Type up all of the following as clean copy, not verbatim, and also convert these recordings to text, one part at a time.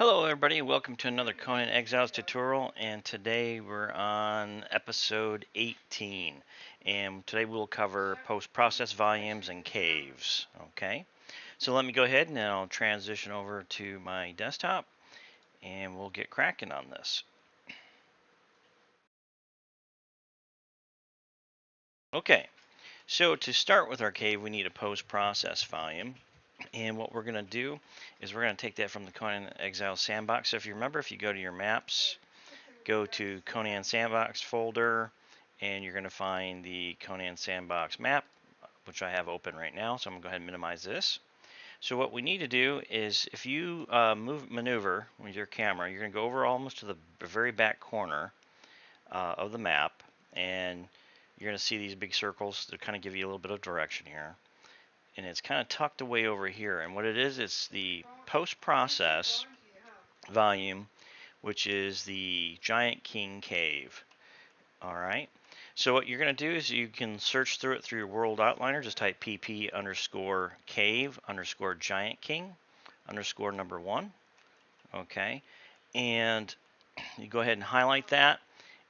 Hello everybody, welcome to another Conan Exiles tutorial, and today we're on episode 18, and today we'll cover post-process volumes and caves. Okay, so let me go ahead and I'll transition over to my desktop and we'll get cracking on this. Okay, so to start with our cave we need a post-process volume. And what we're going to do is we're going to take that from the Conan Exile sandbox. So if you remember, if you go to your maps, go to Conan Sandbox folder, and you're going to find the Conan Sandbox map, which I have open right now. So I'm going to go ahead and minimize this. So what we need to do is, if you maneuver with your camera, you're going to go over almost to the very back corner of the map, and you're going to see these big circles that kind of give you a little bit of direction here. And it's kind of tucked away over here. And what it is, it's the post-process volume, which is the Giant King Cave. All right. So what you're going to do is you can search through it through your world outliner. Just type pp underscore cave underscore giant king underscore number 1. Okay. And you go ahead and highlight that.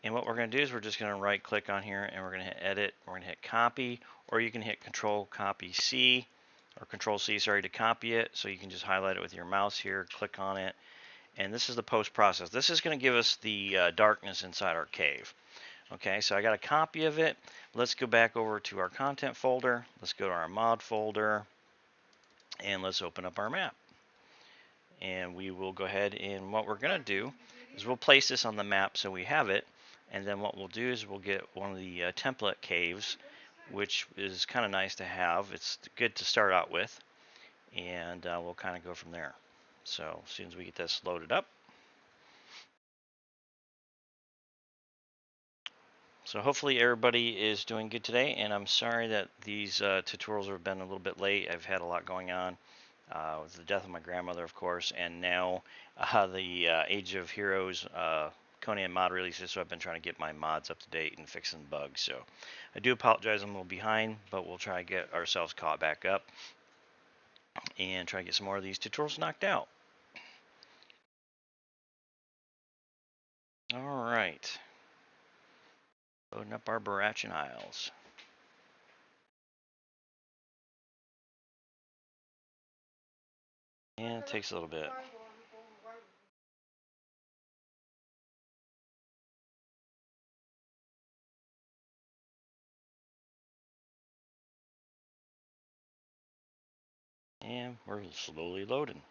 And what we're going to do is we're just going to right click on here and we're going to hit edit. We're going to hit copy, or you can hit control copy C or control C, sorry, to copy it. So you can just highlight it with your mouse here, click on it. And this is the post process. This is going to give us the darkness inside our cave. Okay, so I got a copy of it. Let's go back over to our content folder. Let's go to our mod folder and let's open up our map. And we will go ahead, and what we're going to do is we'll place this on the map so we have it. And then what we'll do is we'll get one of the template caves, which is kind of nice to have. It's good to start out with. And we'll kind of go from there. So as soon as we get this loaded up. So hopefully everybody is doing good today, and I'm sorry that these tutorials have been a little bit late. I've had a lot going on with the death of my grandmother, of course, and now the Age of Heroes Conan mod releases, so I've been trying to get my mods up to date and fixing bugs. So I do apologize, I'm a little behind, but we'll try to get ourselves caught back up and try to get some more of these tutorials knocked out. All right. Loading up our Barachan Isles. And it takes a little bit. And we're slowly loading.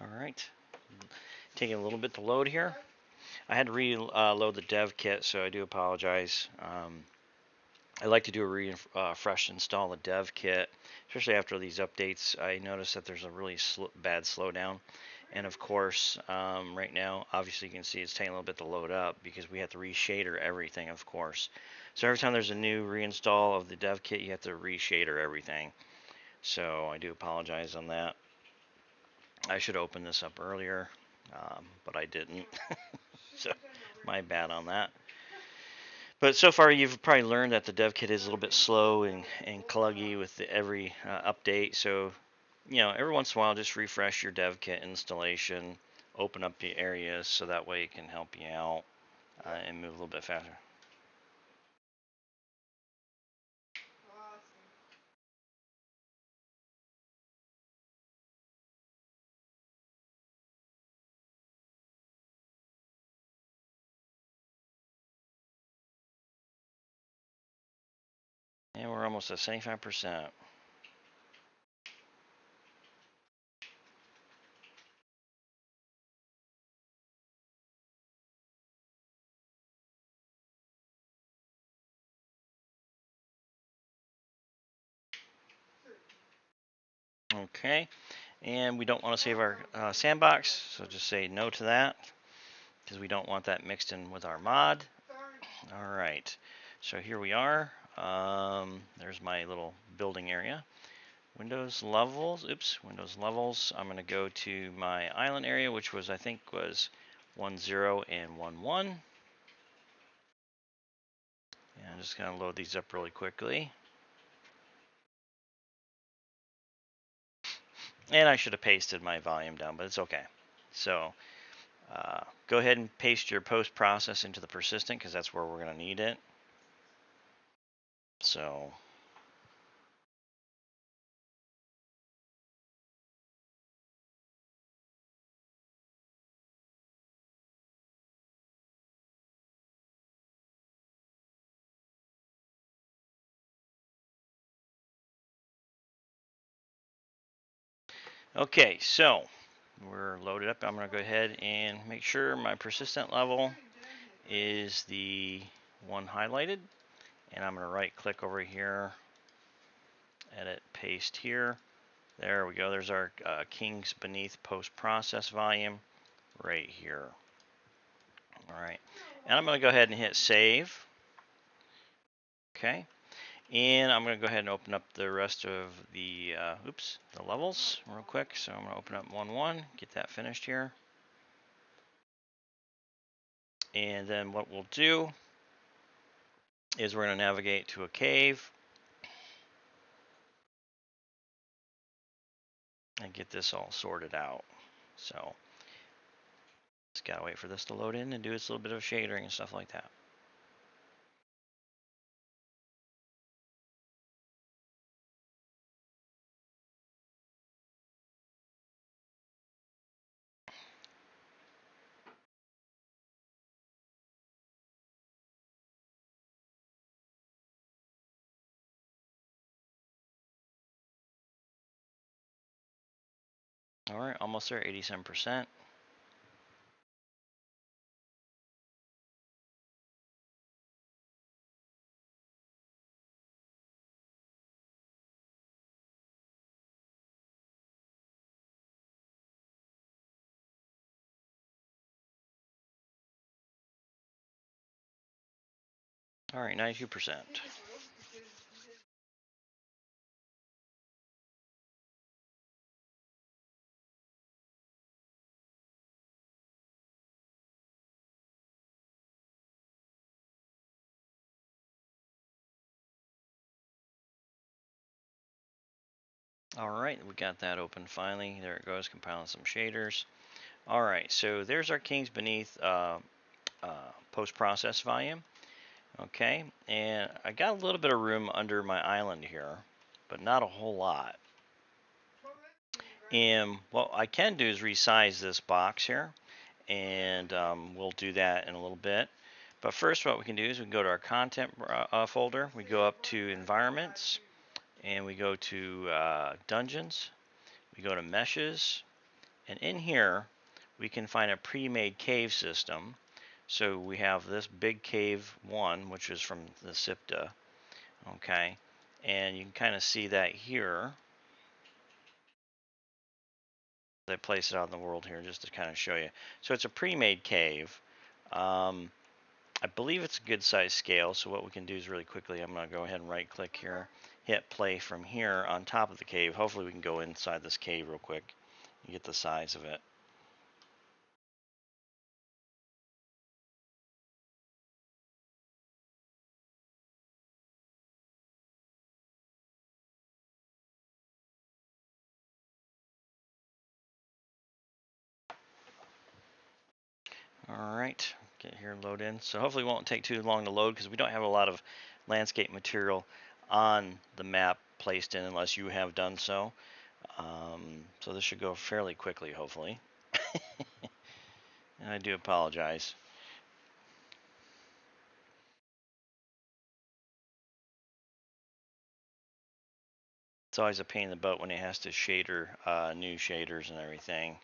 All right. Taking a little bit to load here. I had to reload the dev kit, so I do apologize. I like to do a fresh install of dev kit, especially after these updates. I noticed that there's a really bad slowdown. And of course, right now, obviously you can see it's taking a little bit to load up because we have to reshader everything, of course. So every time there's a new reinstall of the dev kit, you have to reshader everything. So I do apologize on that. I should open this up earlier, but I didn't. So my bad on that. But so far you've probably learned that the dev kit is a little bit slow and cluggy with every update. So, every once in a while just refresh your dev kit installation, open up the areas so that way it can help you out and move a little bit faster. And we're almost at 75%. Okay, and we don't want to save our sandbox, so just say no to that because we don't want that mixed in with our mod. All right, so here we are. There's my little building area. Windows levels, Windows levels. I'm going to go to my island area, which was, I think, was 1.0 and 1.1. And I'm just going to load these up really quickly. And I should have pasted my volume down, but it's okay. So go ahead and paste your post process into the persistent, because that's where we're going to need it. So okay, so we're loaded up. I'm going to go ahead and make sure my persistent level is the one highlighted. And I'm going to right click over here, edit, paste here. There we go. There's our Kings Beneath Post Process volume right here. All right. And I'm going to go ahead and hit save. Okay. And I'm going to go ahead and open up the rest of the, the levels real quick. So I'm going to open up 1.1, get that finished here. And then what we'll do is we're going to navigate to a cave and get this all sorted out. So just got to wait for this to load in and do its little bit of shading and stuff like that. All right, almost there, 87%. All right, 92%. All right, we got that open finally. There it goes, compiling some shaders. All right, so there's our Kings Beneath post-process volume. Okay, and I got a little bit of room under my island here, but not a whole lot. And what I can do is resize this box here, and we'll do that in a little bit. But first, what we can do is we can go to our content folder. We go up to environments, and we go to dungeons. We go to meshes, and in here we can find a pre-made cave system. So we have this big cave 1, which is from the SIPTA. Okay, and you can kind of see that here. They place it out in the world here just to kind of show you. So it's a pre-made cave. I believe it's a good size scale. So what we can do is really quickly, I'm going to go ahead and right click here, hit play from here on top of the cave. Hopefully we can go inside this cave real quick and get the size of it. All right, get here and load in. So hopefully it won't take too long to load because we don't have a lot of landscape material on the map placed in unless you have done so. So this should go fairly quickly, hopefully. And I do apologize. It's always a pain in the butt when it has to shader new shaders and everything.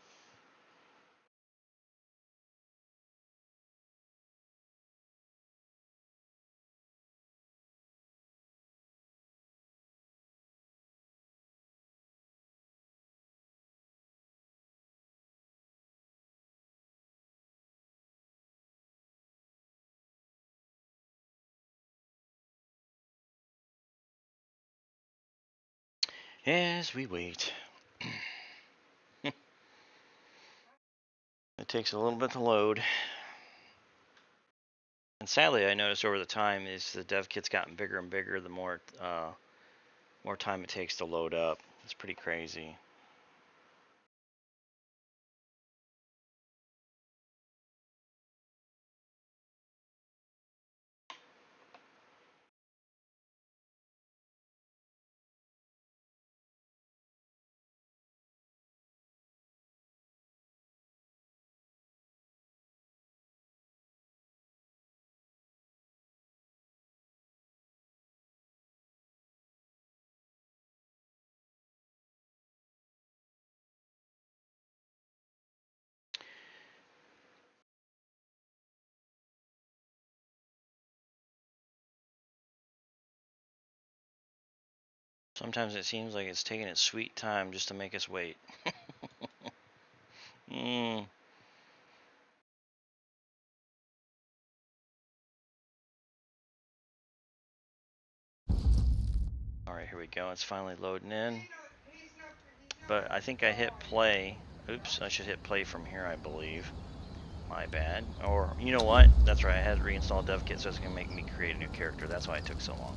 As we wait. It takes a little bit to load. And sadly, I noticed over the time is the dev kit's gotten bigger and bigger the more time it takes to load up. It's pretty crazy. Sometimes it seems like it's taking its sweet time just to make us wait. Mm. Alright, here we go. It's finally loading in. But I think I hit play. Oops, I should hit play from here, I believe. My bad. Or, you know what? That's right, I had to reinstall DevKit, so it's going to make me create a new character. That's why it took so long.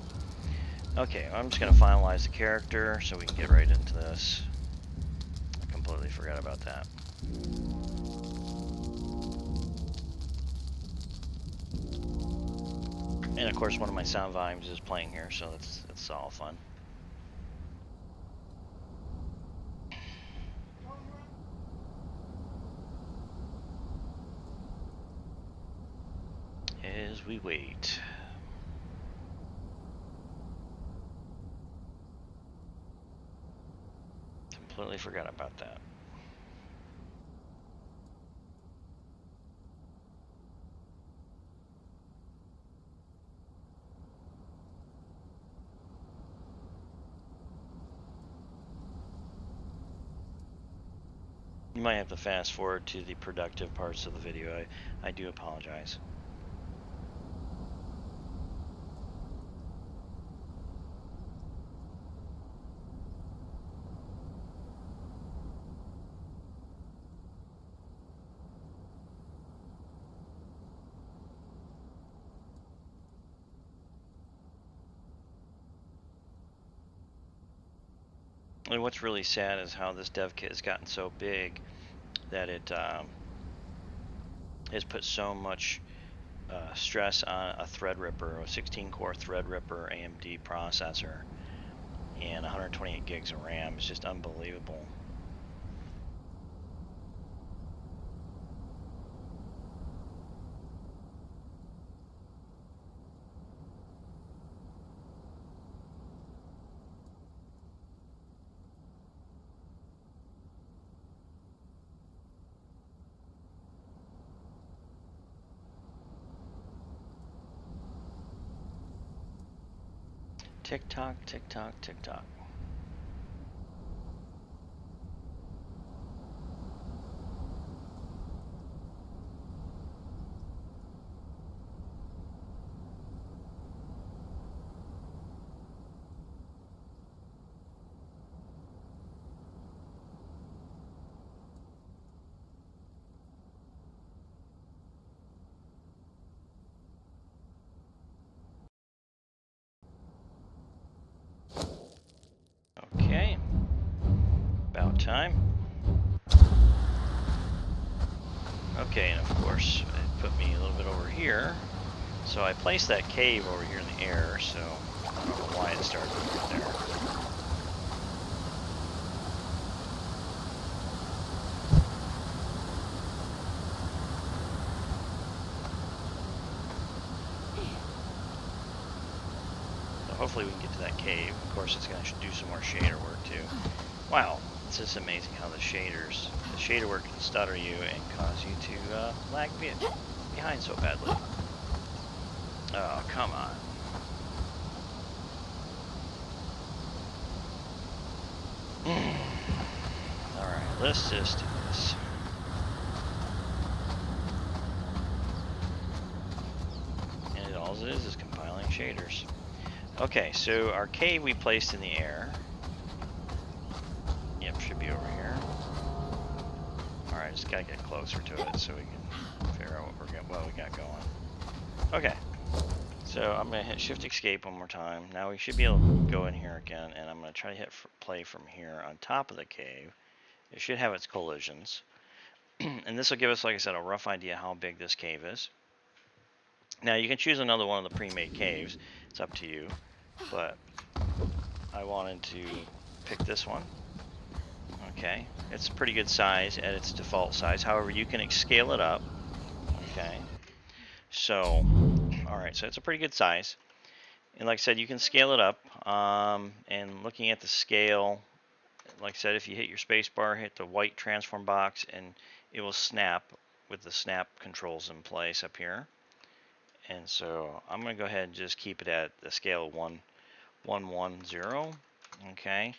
Okay, I'm just going to finalize the character so we can get right into this. I completely forgot about that. And of course, one of my sound volumes is playing here, so that's all fun. As we wait. Completely forgot about that. You might have to fast forward to the productive parts of the video. I do apologize. And what's really sad is how this dev kit has gotten so big that it has put so much stress on a Threadripper, a 16-core Threadripper AMD processor, and 128 gigs of RAM. It's just unbelievable. Tick tock, tick tock, tick tock. Okay, about time. Okay, and of course, it put me a little bit over here. So I placed that cave over here in the air, so I don't know why it started over there. So hopefully we can get to that cave. Of course, it's going to do some more shader work too. Wow, it's just amazing how the shader work can stutter you and cause you to lag behind so badly. Oh, come on. Alright, let's just do this. And all it is compiling shaders. Okay, so our cave we placed in the air. just gotta get closer to it so we can figure out what we got going. Okay, so I'm gonna hit Shift Escape one more time. Now we should be able to go in here again, and I'm gonna try to hit play from here on top of the cave. It should have its collisions, and this will give us, like I said, a rough idea how big this cave is. Now you can choose another one of the pre-made caves. It's up to you, but I wanted to pick this one. Okay, it's a pretty good size at its default size. However, you can scale it up. Okay, so, alright, so it's a pretty good size. And like I said, you can scale it up. And looking at the scale, like I said, if you hit your space bar, hit the white transform box, and it will snap with the snap controls in place up here. And so I'm going to go ahead and just keep it at the scale of 110. Okay.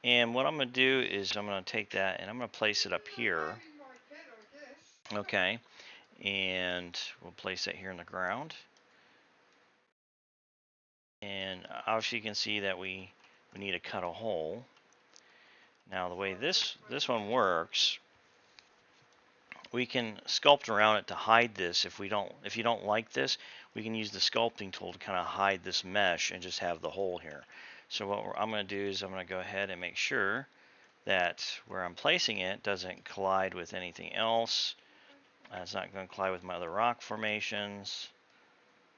And what I'm going to do is I'm going to take that and I'm going to place it up here. Okay. And we'll place it here in the ground. And obviously you can see that we need to cut a hole. Now the way this one works, we can sculpt around it to hide this. If you don't like this, we can use the sculpting tool to kind of hide this mesh and just have the hole here. So what I'm going to do is I'm going to go ahead and make sure that where I'm placing it doesn't collide with anything else. It's not going to collide with my other rock formations.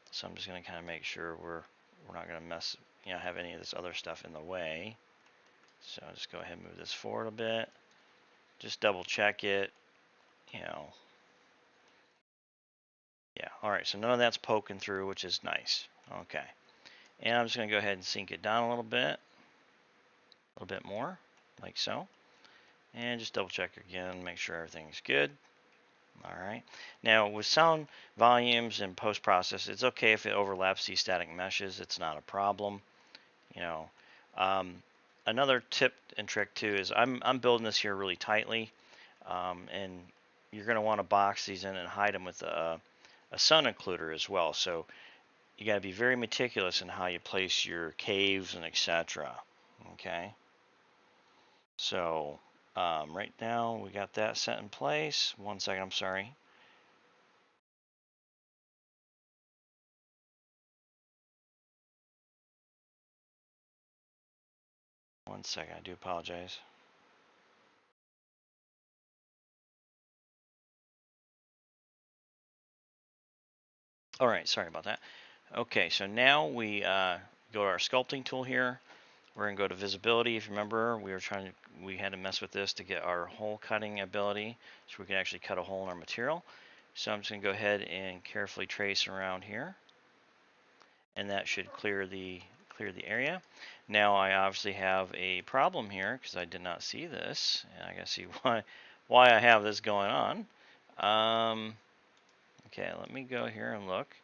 So I'm just going to kind of make sure we're not going to have any of this other stuff in the way. So I'll just go ahead and move this forward a bit. Just double check it. Yeah, all right, so none of that's poking through, which is nice. Okay, and I'm just going to go ahead and sink it down a little bit more, like so. And just double check again, make sure everything's good. All right, now with sound volumes and post-process, it's okay if it overlaps these static meshes. It's not a problem. Another tip and trick too is I'm building this here really tightly, and you're going to want to box these in and hide them with a sun occluder as well. So you got to be very meticulous in how you place your caves and etc. Okay. So right now we got that set in place. One second, I'm sorry. One second, I do apologize. All right, sorry about that. Okay, so now we go to our sculpting tool here. We're gonna go to visibility. If you remember, we had to mess with this to get our hole cutting ability, so we can actually cut a hole in our material. So I'm just gonna go ahead and carefully trace around here, and that should clear the area. Now I obviously have a problem here because I did not see this, and I gotta see why I have this going on. Okay, let me go here and look.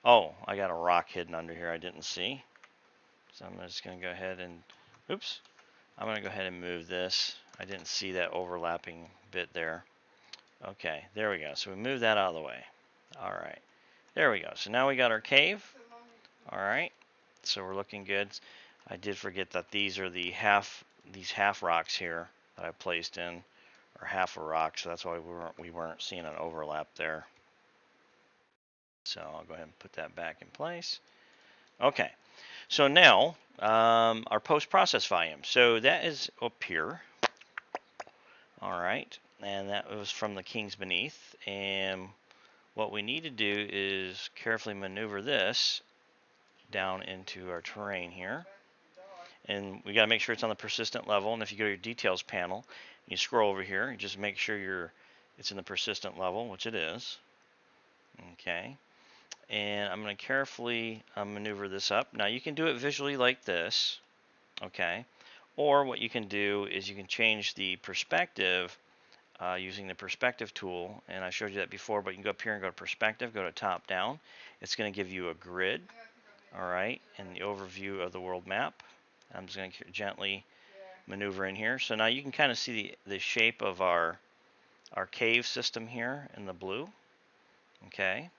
Oh, I got a rock hidden under here I didn't see. So I'm just going to go ahead and, oops, I'm going to go ahead and move this. I didn't see that overlapping bit there. Okay, there we go. So we moved that out of the way. All right, there we go. So now we got our cave. All right, so we're looking good. I did forget that these are these half rocks here that I placed in, or half a rock. So that's why we weren't seeing an overlap there. So I'll go ahead and put that back in place. Okay, so now our post-process volume. So that is up here. All right, and that was from the Kings Beneath. And what we need to do is carefully maneuver this down into our terrain here. And we got to make sure it's on the persistent level. And if you go to your details panel, you scroll over here, you just make sure it's in the persistent level, which it is. Okay. And I'm going to carefully maneuver this up. Now you can do it visually like this, okay? Or what you can do is you can change the perspective using the perspective tool, and I showed you that before, but you can go up here and go to perspective, go to top down. It's going to give you a grid, all right, and the overview of the world map. I'm just going to gently maneuver in here. So now you can kind of see the shape of our cave system here in the blue, okay?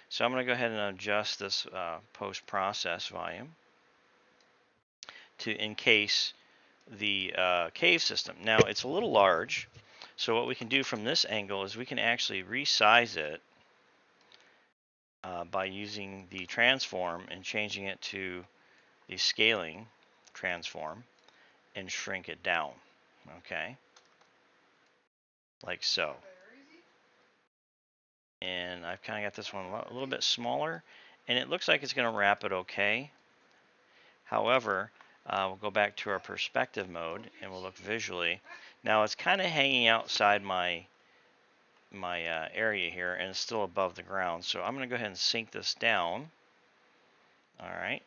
So I'm going to go ahead and adjust this post-process volume to encase the cave system. Now it's a little large, So what we can do from this angle is we can actually resize it by using the transform and changing it to the scaling transform and shrink it down, okay, like so. And I've kind of got this one a little bit smaller, and it looks like it's going to wrap it okay. However, we'll go back to our perspective mode and we'll look visually. Now it's kind of hanging outside my area here, and it's still above the ground. So I'm going to go ahead and sink this down. All right,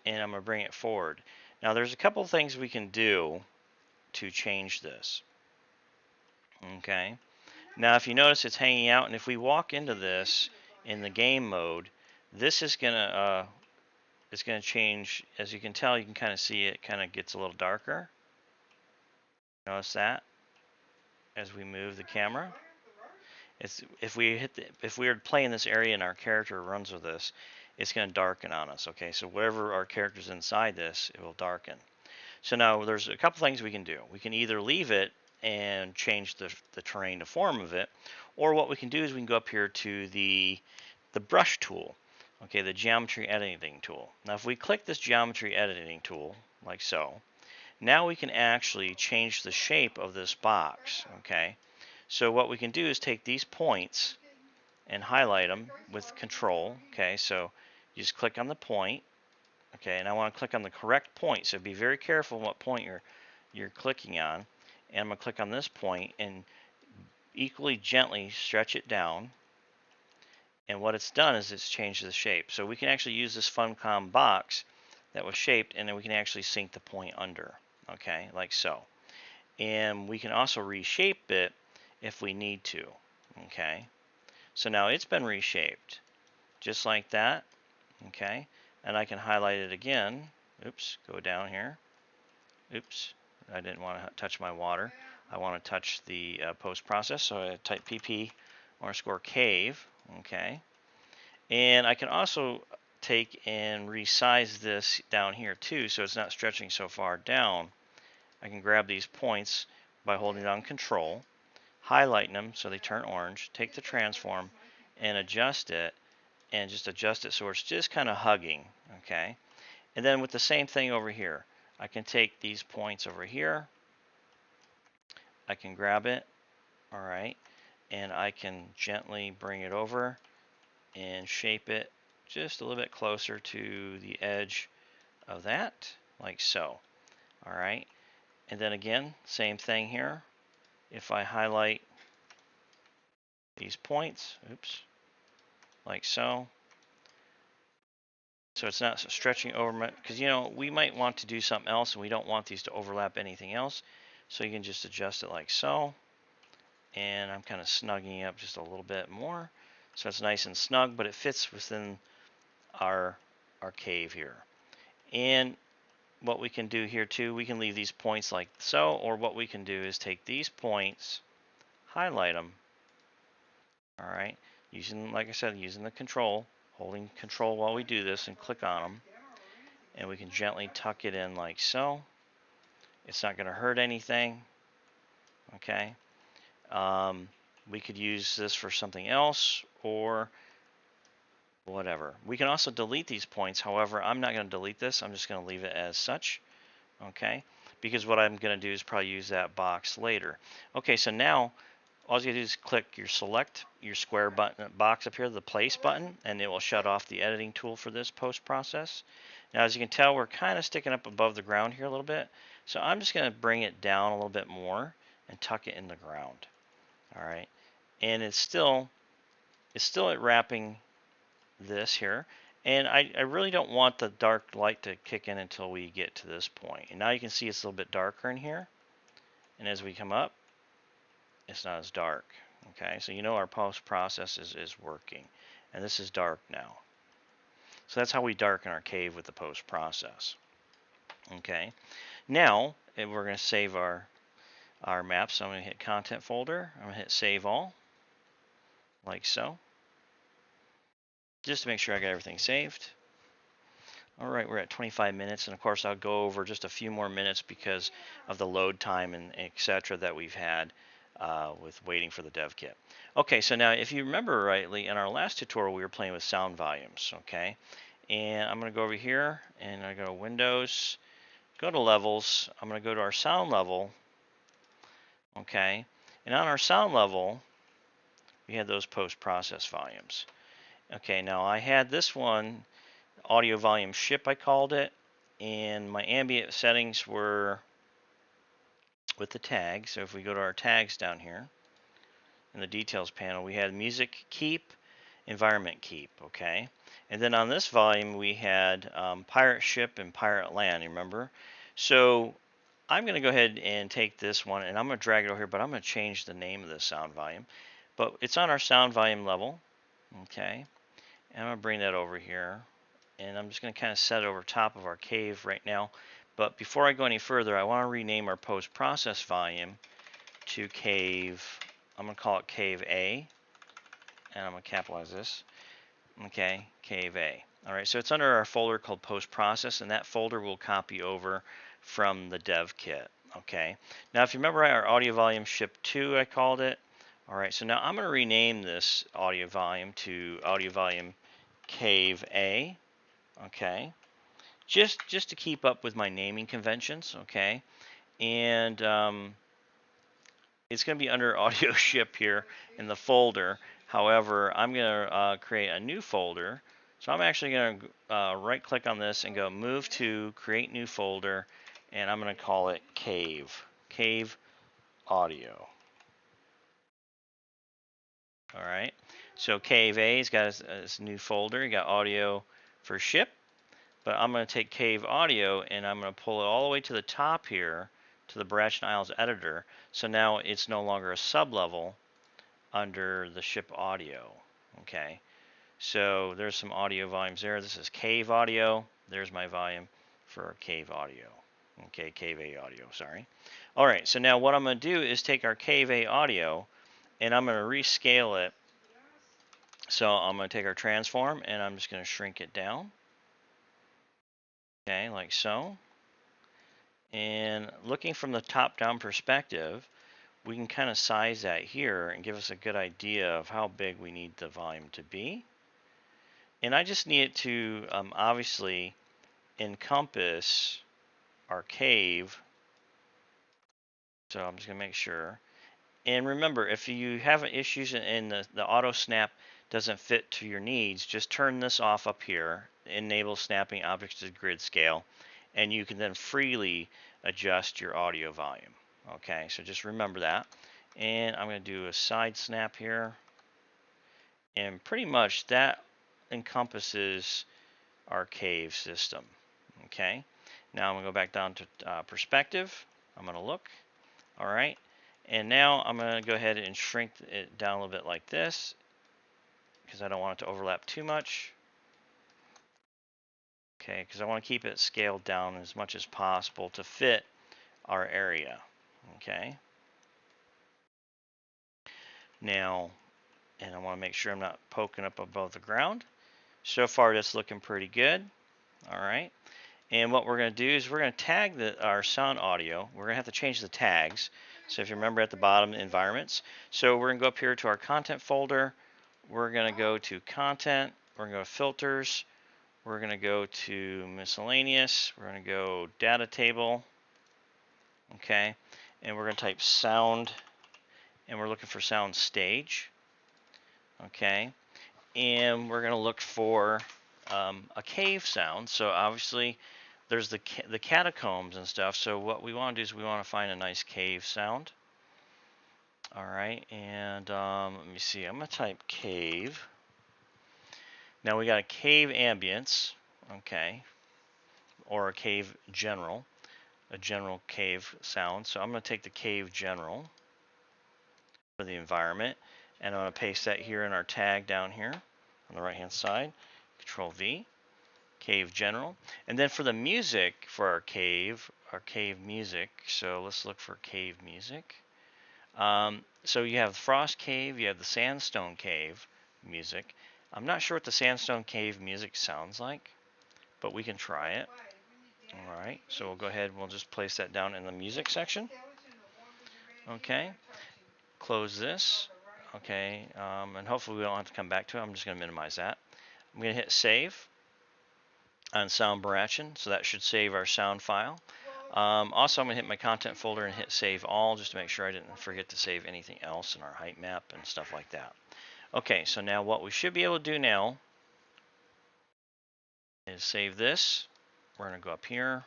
and I'm going to bring it forward. Now there's a couple things we can do to change this. Okay. Now if you notice it's hanging out, and if we walk into this in the game mode, this is gonna it's gonna change. As you can tell, you can kind of see it kind of gets a little darker. Notice that as we move the camera. If we were playing this area and our character runs with this, it's going to darken on us. Okay, so whatever our character's inside this, it will darken. So now there's a couple things we can do. We can either leave it and change the terrain to form of it, or what we can do is we can go up here to the brush tool. Okay, the geometry editing tool. Now if we click this geometry editing tool like so, now we can actually change the shape of this box. Okay. So what we can do is take these points and highlight them with control. Okay, so you just click on the point. Okay, and I want to click on the correct point, so be very careful what point you're clicking on. And I'm going to click on this point and equally gently stretch it down. And what it's done is it's changed the shape. So we can actually use this Funcom box that was shaped, and then we can actually sink the point under. Okay, like so. And we can also reshape it if we need to. Okay, so now it's been reshaped just like that. Okay, and I can highlight it again. Oops, go down here. Oops, I didn't want to touch my water. I want to touch the post process, so I type pp_cave. Okay, and I can also take and resize this down here too, so it's not stretching so far down. I can grab these points by holding down control, highlighting them so they turn orange, take the transform and adjust it, and just adjust it so it's just kind of hugging. Okay, and then with the same thing over here, I can take these points over here, I can grab it, all right, and I can gently bring it over and shape it just a little bit closer to the edge of that, like so. All right, and then again, same thing here. If I highlight these points, oops, like so. So it's not stretching over, because we might want to do something else and we don't want these to overlap anything else. So you can just adjust it like so. And I'm kind of snugging up just a little bit more. So it's nice and snug, but it fits within our cave here. And what we can do here too, we can leave these points like so, or what we can do is take these points, highlight them. All right, using, like I said, using the control, holding control while we do this, and click on them, and we can gently tuck it in like so. It's not going to hurt anything. Okay, we could use this for something else or whatever. We can also delete these points. However, I'm not going to delete this. I'm just going to leave it as such. Okay, because what I'm going to do is probably use that box later. Okay, so now all you do is click select your square button box up here, the place button, and it will shut off the editing tool for this post process. Now as you can tell, we're kind of sticking up above the ground here a little bit, so I'm just going to bring it down a little bit more and tuck it in the ground. All right, and it's still at wrapping this here, and I really don't want the dark light to kick in until we get to this point. And now you can see it's a little bit darker in here, and as we come up, it's not as dark. Okay, so our post process is working, and this is dark now. So that's how we darken our cave with the post process. Okay, now we're going to save our map. So I'm going to hit content folder. I'm going to hit save all, like so, just to make sure I got everything saved. All right, we're at 25 minutes, and of course I'll go over just a few more minutes because of the load time and etc. that we've had. with waiting for the dev kit. Okay, so now if you remember rightly, in our last tutorial we were playing with sound volumes, okay? And I'm going to go over here and I go to Windows, go to Levels, I'm going to go to our sound level, okay? And on our sound level, we had those post-process volumes. Okay, now I had this one, audio volume ship I called it, and my ambient settings were with the tag. So if we go to our tags down here in the details panel, we had music keep, environment keep, okay? And then on this volume we had pirate ship and pirate land, you remember? So I'm going to go ahead and take this one and I'm going to drag it over here, but I'm going to change the name of this sound volume. But it's on our sound volume level, okay? And I'm going to bring that over here. And I'm just going to kind of set it over top of our cave right now. But before I go any further, I want to rename our post-process volume to cave. I'm going to call it cave A. And I'm going to capitalize this. Okay, cave A. All right, so it's under our folder called post-process, and that folder will copy over from the dev kit. Okay, now if you remember our audio volume ship 2, I called it. All right, so now I'm going to rename this audio volume to audio volume cave A. Okay, just to keep up with my naming conventions. Okay, and it's going to be under audio ship here in the folder. However, I'm going to create a new folder. So I'm actually going to right click on this and go move to create new folder, and I'm going to call it cave audio. All right, so cave A's got his new folder. You got audio for ship, but I'm going to take cave audio and I'm going to pull it all the way to the top here to the Brach and Isles editor. So now it's no longer a sublevel under the ship audio. Okay, so there's some audio volumes there. This is cave audio. There's my volume for cave audio. Okay, cave A audio, sorry. All right, so now what I'm going to do is take our cave A audio and I'm going to rescale it. So I'm going to take our transform and I'm just going to shrink it down. Okay, like so. And looking from the top-down perspective, we can kind of size that here and give us a good idea of how big we need the volume to be. And I just need it to obviously encompass our cave. So I'm just going to make sure. And remember, if you have issues and the auto snap doesn't fit to your needs, just turn this off up here, enable snapping objects to grid scale, and you can then freely adjust your audio volume. Okay, so just remember that. And I'm going to do a side snap here. And pretty much that encompasses our cave system. Okay, now I'm going to go back down to perspective. I'm going to look. All right, and now I'm going to go ahead and shrink it down a little bit like this because I don't want it to overlap too much. Okay, because I want to keep it scaled down as much as possible to fit our area. Okay, now, and I want to make sure I'm not poking up above the ground. So far, that's looking pretty good. All right. And what we're going to do is we're going to tag our sound audio. We're going to have to change the tags. So if you remember at the bottom, environments. So we're going to go up here to our content folder. We're going to go to content. We're going to go to filters. We're going to go to miscellaneous. We're going to go data table. Okay. And we're going to type sound. And we're looking for sound stage. Okay. And we're going to look for a cave sound. So obviously there's the catacombs and stuff. So what we want to do is we want to find a nice cave sound. All right, and let me see. I'm going to type cave. Now we got a cave ambience, okay, or a cave general, a general cave sound. So I'm going to take the cave general for the environment, and I'm going to paste that here in our tag down here on the right-hand side. Control V. Cave general, and then for the music for our cave music, so let's look for cave music. So you have frost cave, you have the sandstone cave music. I'm not sure what the sandstone cave music sounds like, but we can try it. All right, so we'll go ahead and we'll just place that down in the music section. Okay, close this. Okay, and hopefully we don't have to come back to it. I'm just going to minimize that. I'm going to hit save on Sound Barachin, so that should save our sound file. Also, I'm going to hit my content folder and hit save all just to make sure I didn't forget to save anything else in our height map and stuff like that. Okay, so now what we should be able to do now is save this. We're going to go up here.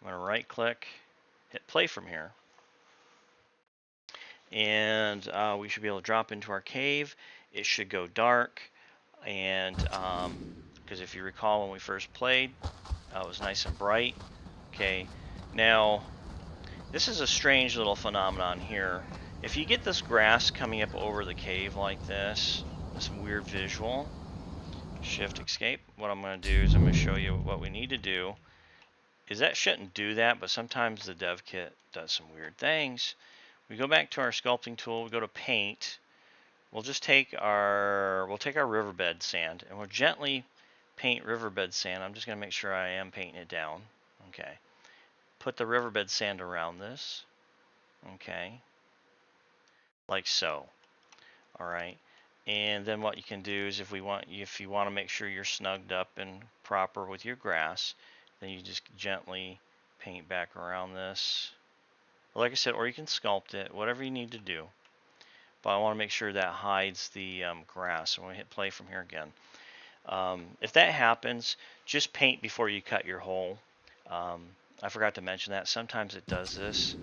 I'm going to right click, hit play from here. And we should be able to drop into our cave. It should go dark. And because if you recall when we first played, it was nice and bright. Okay, now this is a strange little phenomenon here. If you get this grass coming up over the cave like this weird visual, shift escape, what I'm going to do is I'm going to show you what we need to do. Is that shouldn't do that, but sometimes the dev kit does some weird things. We go back to our sculpting tool, we go to paint. We'll just take our riverbed sand and we'll gently paint riverbed sand. I'm just going to make sure I am painting it down. Okay. Put the riverbed sand around this. Okay. Like so. All right. And then what you can do is if you want to make sure you're snugged up and proper with your grass, then you just gently paint back around this. Like I said, or you can sculpt it, whatever you need to do. But I want to make sure that hides the grass. So I'm going to hit play from here again. If that happens, just paint before you cut your hole. I forgot to mention that. Sometimes it does this.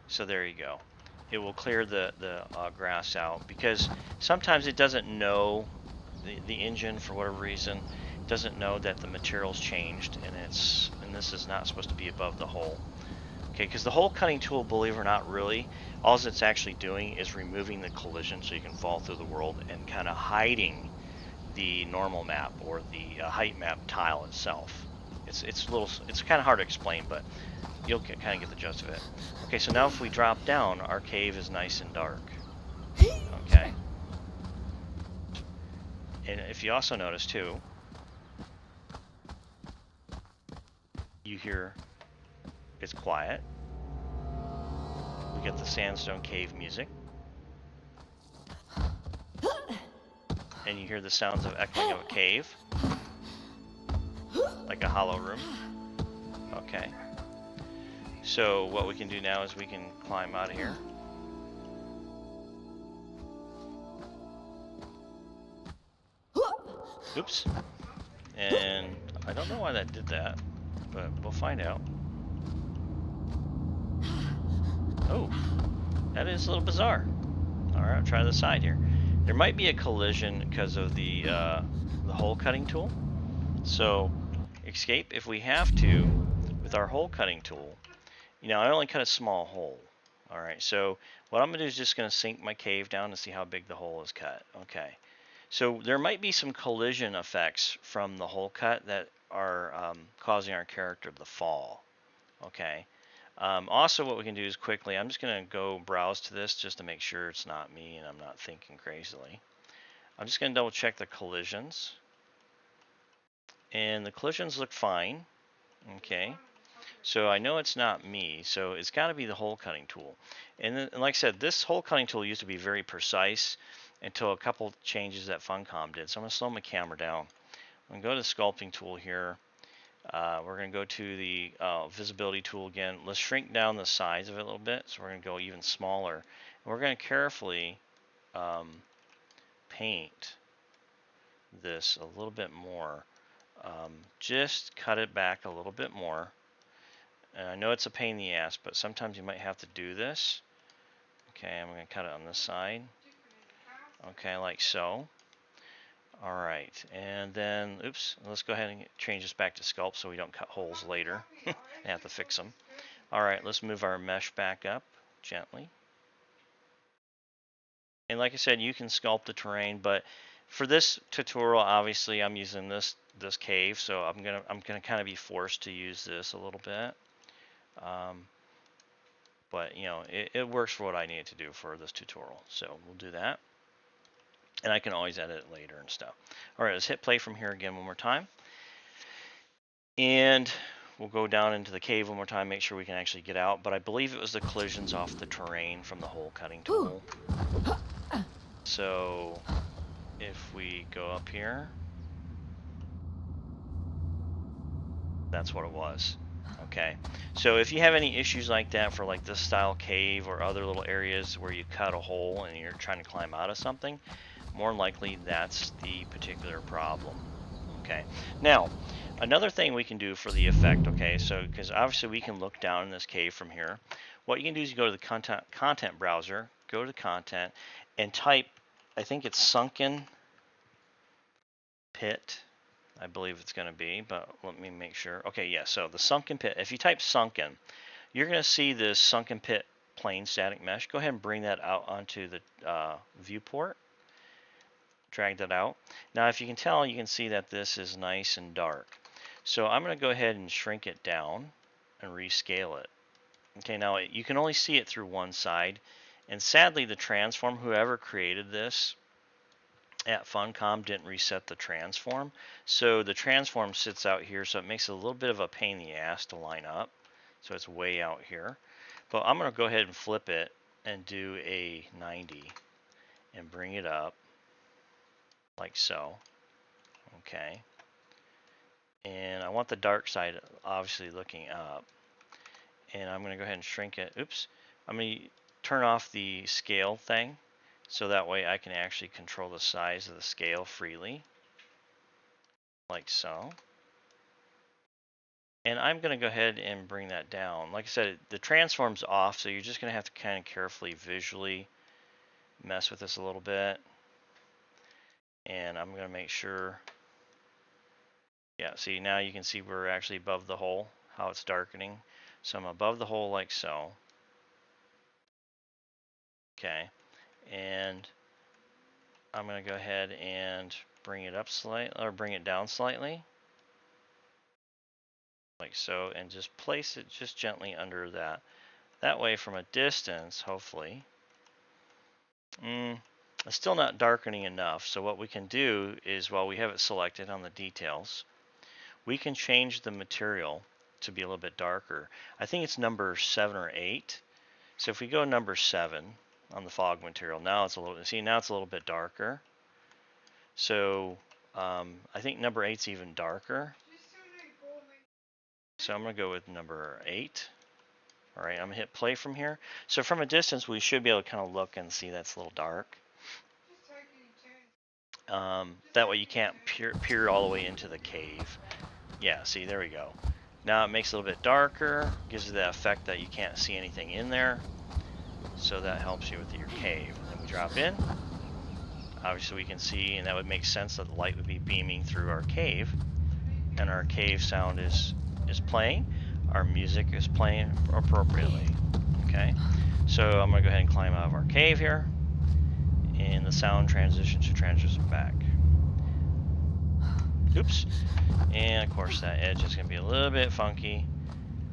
So there you go. It will clear the grass out because sometimes it doesn't know, the engine for whatever reason doesn't know that the material's changed and this is not supposed to be above the hole. Okay, because the hole cutting tool, believe it or not, really, all it's actually doing is removing the collision so you can fall through the world and kind of hiding the normal map or the height map tile itself. It's kind of hard to explain, but you'll kind of get the gist of it. Okay, so now if we drop down, our cave is nice and dark. Okay. And if you also notice too, you hear it's quiet. We get the sandstone cave music. And you hear the sounds of echoing of a cave. Like a hollow room. Okay. So what we can do now is we can climb out of here. Oops. And I don't know why that did that, but we'll find out. Oh, that is a little bizarre. Alright, I'll try the side here. There might be a collision because of the hole cutting tool. So, escape if we have to with our hole cutting tool. You know, I only cut a small hole. Alright, so what I'm going to do is just going to sink my cave down to see how big the hole is cut. Okay. So there might be some collision effects from the hole cut that are causing our character to fall. Okay. Also, what we can do is quickly, I'm just going to go browse to this just to make sure it's not me and I'm not thinking crazily. I'm just going to double check the collisions. And the collisions look fine. Okay. So I know it's not me, so it's got to be the hole cutting tool. And like I said, this hole cutting tool used to be very precise until a couple changes that Funcom did. So I'm going to slow my camera down. I'm going to go to the sculpting tool here. We're going to go to the visibility tool again. Let's shrink down the size of it a little bit. So we're going to go even smaller. And we're going to carefully paint this a little bit more. Just cut it back a little bit more. And I know it's a pain in the ass, but sometimes you might have to do this. Okay, I'm going to cut it on this side. Okay, like so. Alright, and then, oops, let's go ahead and change this back to sculpt so we don't cut holes later and have to fix them. Alright, let's move our mesh back up gently. And like I said, you can sculpt the terrain, but for this tutorial, obviously I'm using this cave, so I'm gonna kind of be forced to use this a little bit. But you know, it works for what I need it to do for this tutorial, so we'll do that. And I can always edit it later and stuff. All right, let's hit play from here again one more time. And we'll go down into the cave one more time, make sure we can actually get out, but I believe it was the collisions off the terrain from the hole cutting tool. So if we go up here, that's what it was. Okay, so if you have any issues like that for like this style cave or other little areas where you cut a hole and you're trying to climb out of something, more than likely that's the particular problem. Okay, now another thing we can do for the effect, okay, so because obviously we can look down in this cave from here, what you can do is you go to the content browser, go to content, and type, I think it's sunken pit, I believe it's going to be, but let me make sure. Okay, yeah, so the sunken pit, if you type sunken, you're going to see this sunken pit plane static mesh. Go ahead and bring that out onto the viewport. Drag that out. Now, if you can tell, you can see that this is nice and dark. So I'm going to go ahead and shrink it down and rescale it. Okay, now you can only see it through one side. And sadly, the transform, whoever created this at Funcom didn't reset the transform. So the transform sits out here, so it makes it a little bit of a pain in the ass to line up. So it's way out here. But I'm going to go ahead and flip it and do a 90 and bring it up like so. Okay. And I want the dark side obviously looking up. And I'm going to go ahead and shrink it. Oops. I'm going to turn off the scale thing, so that way I can actually control the size of the scale freely, like so. And I'm going to go ahead and bring that down. Like I said, the transform's off, so you're just going to have to kind of carefully visually mess with this a little bit. And I'm going to make sure, yeah, see, now you can see we're actually above the hole, how it's darkening. So I'm above the hole like so. Okay, and I'm going to go ahead and bring it up slightly, or bring it down slightly, like so, and just place it just gently under that. That way, from a distance, hopefully, it's still not darkening enough. So what we can do is, while we have it selected on the details, we can change the material to be a little bit darker. I think it's number 7 or 8. So if we go number 7 on the fog material, now it's a little, see, now it's a little bit darker. So I think number 8's even darker. So I'm going to go with number 8. All right, I'm going to hit play from here. So from a distance, we should be able to kind of look and see that's a little dark. That way you can't peer all the way into the cave. Yeah, see, there we go. Now it makes it a little bit darker, gives you the effect that you can't see anything in there. So that helps you with your cave. And then we drop in. Obviously we can see, and that would make sense that the light would be beaming through our cave. And our cave sound is playing. Our music is playing appropriately. Okay, so I'm going to go ahead and climb out of our cave here. And the sound transition should transition back. Oops. And of course that edge is going to be a little bit funky.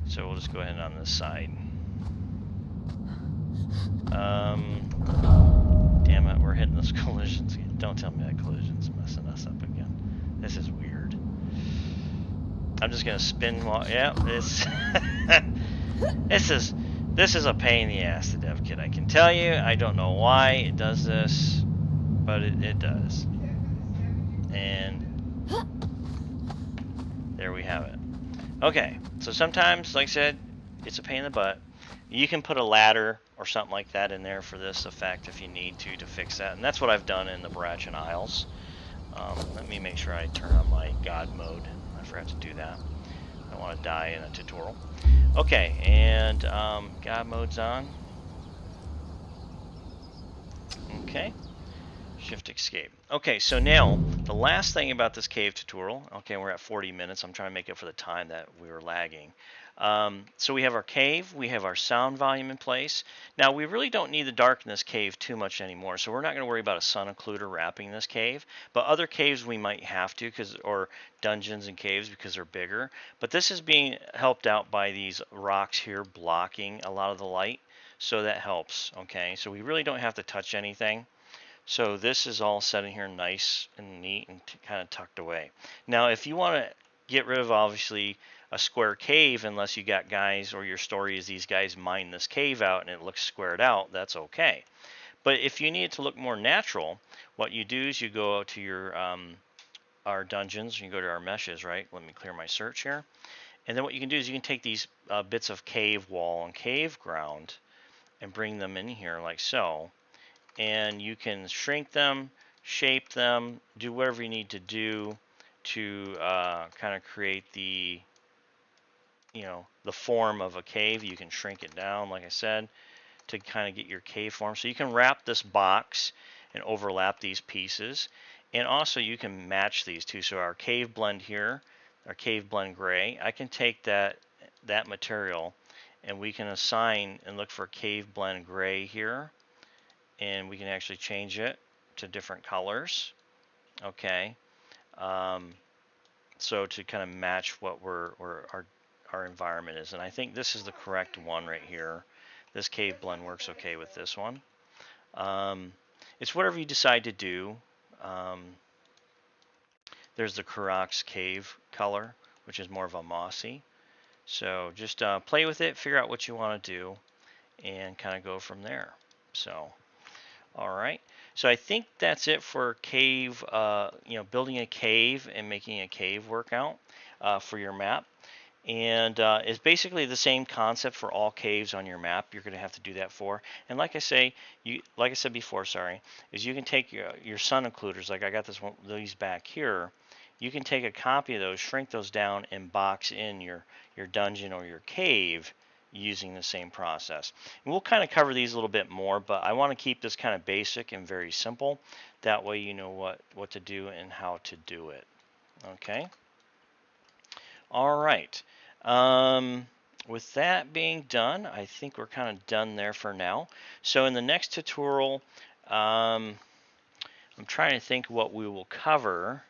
So we'll just go ahead on this side. Damn it, we're hitting those collisions again. Don't tell me that collision's messing us up again. This is weird. I'm just gonna spin while, yeah, this this is a pain in the ass, the dev kit, I can tell you. I don't know why it does this, but it does. And there we have it. Okay, so sometimes, like I said, it's a pain in the butt. You can put a ladder or something like that in there for this effect if you need to fix that. And that's what I've done in the Barachan Isles. Let me make sure I turn on my God mode. I forgot to do that. I don't want to die in a tutorial. Okay, and God mode's on. Okay. Shift escape. Okay, so now the last thing about this cave tutorial, okay, we're at 40 minutes. I'm trying to make up for the time that we were lagging. So we have our cave, we have our sound volume in place. Now we really don't need the dark in this cave too much anymore, so we're not going to worry about a sun occluder wrapping this cave. But other caves we might have to, or dungeons and caves, because they're bigger. But this is being helped out by these rocks here blocking a lot of the light, so that helps. Okay, so we really don't have to touch anything. So this is all set in here nice and neat and kind of tucked away. Now, if you want to get rid of, obviously, a square cave unless you got guys, or your story is these guys mine this cave out and it looks squared out. That's okay. But if you need it to look more natural, what you do is you go out to your our dungeons. You can go to our meshes, right? Let me clear my search here. And then what you can do is you can take these bits of cave wall and cave ground and bring them in here like so. And you can shrink them, shape them, do whatever you need to do to kind of create the, the form of a cave. You can shrink it down, like I said, to kind of get your cave form. So you can wrap this box and overlap these pieces. And also you can match these two. So our cave blend here, our cave blend gray, I can take that material and we can assign and look for cave blend gray here. And we can actually change it to different colors. Okay. So to kind of match what our environment is. And I think this is the correct one right here. This cave blend works okay with this one. It's whatever you decide to do. There's the Kurok's cave color, which is more of a mossy. So just play with it, figure out what you want to do, and kind of go from there. So, all right. So I think that's it for cave, building a cave and making a cave workout for your map. And it's basically the same concept for all caves on your map. You're going to have to do that for. And like I said before, is you can take your sun occluders. Like I got these back here. You can take a copy of those, shrink those down, and box in your dungeon or your cave using the same process. And we'll kind of cover these a little bit more, but I want to keep this kind of basic and very simple. That way you know what to do and how to do it. Okay. All right. With that being done, I think we're kind of done there for now. So in the next tutorial, I'm trying to think what we will cover.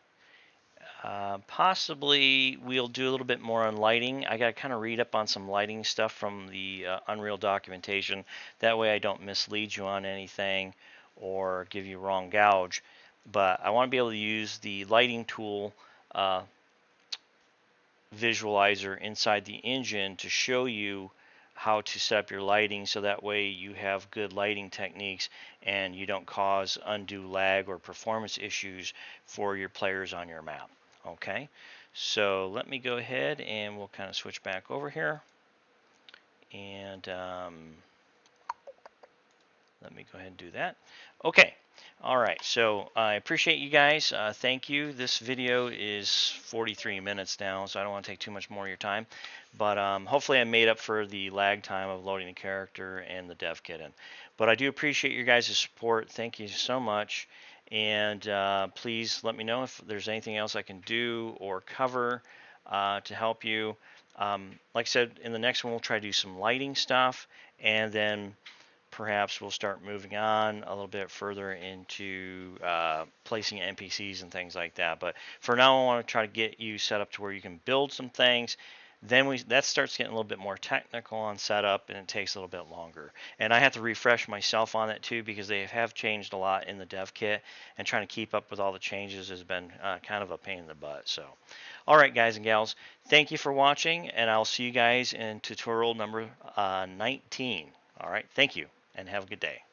Possibly we'll do a little bit more on lighting. I got to kind of read up on some lighting stuff from the Unreal documentation. That way I don't mislead you on anything or give you wrong gouge. But I want to be able to use the lighting tool visualizer inside the engine to show you how to set up your lighting, so that way you have good lighting techniques and you don't cause undue lag or performance issues for your players on your map. Okay, so let me go ahead and we'll kind of switch back over here, and let me go ahead and do that. Okay. All right, so I appreciate you guys. Thank you. This video is 43 minutes now, so I don't want to take too much more of your time. But hopefully I made up for the lag time of loading the character and the dev kit in. But I do appreciate your guys' support. Thank you so much. And please let me know if there's anything else I can do or cover to help you. Like I said, in the next one we'll try to do some lighting stuff, and then perhaps we'll start moving on a little bit further into placing NPCs and things like that. But for now, I want to try to get you set up to where you can build some things. Then that starts getting a little bit more technical on setup, and it takes a little bit longer. And I have to refresh myself on it too, because they have changed a lot in the dev kit, and trying to keep up with all the changes has been kind of a pain in the butt. So, all right, guys and gals, thank you for watching, and I'll see you guys in tutorial number 19. All right, thank you, and have a good day.